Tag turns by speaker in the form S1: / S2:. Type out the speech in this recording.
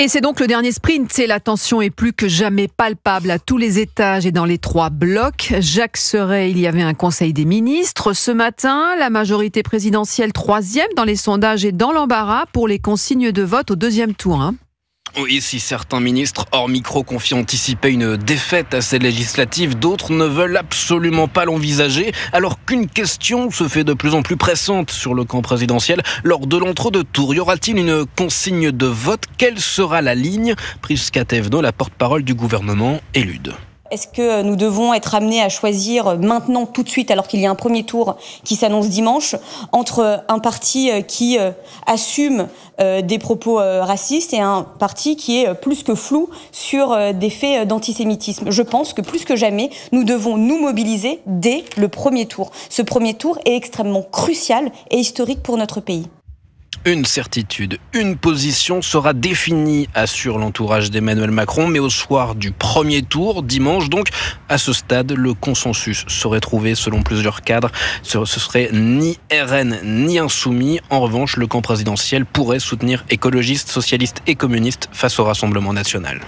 S1: Et c'est donc le dernier sprint. Et la tension est plus que jamais palpable à tous les étages et dans les 3 blocs. Jacques Serret, il y avait un conseil des ministres. Ce matin, la majorité présidentielle 3e dans les sondages est dans l'embarras pour les consignes de vote au 2e tour.
S2: Oui, si certains ministres hors micro confient anticiper une défaite à ces législatives, d'autres ne veulent absolument pas l'envisager, alors qu'une question se fait de plus en plus pressante sur le camp présidentiel. Lors de l'entre-deux tours, y aura-t-il une consigne de vote ? Quelle sera la ligne ? Prisca Thévenot, la porte-parole du gouvernement, élude.
S3: Est-ce que nous devons être amenés à choisir maintenant, tout de suite, alors qu'il y a un premier tour qui s'annonce dimanche, entre un parti qui assume des propos racistes et un parti qui est plus que flou sur des faits d'antisémitisme ? Je pense que plus que jamais, nous devons nous mobiliser dès le premier tour. Ce premier tour est extrêmement crucial et historique pour notre pays.
S2: Une certitude, une position sera définie, assure l'entourage d'Emmanuel Macron, mais au soir du premier tour, dimanche donc, à ce stade, le consensus serait trouvé selon plusieurs cadres. Ce serait ni RN ni Insoumis. En revanche, le camp présidentiel pourrait soutenir écologistes, socialistes et communistes face au Rassemblement national.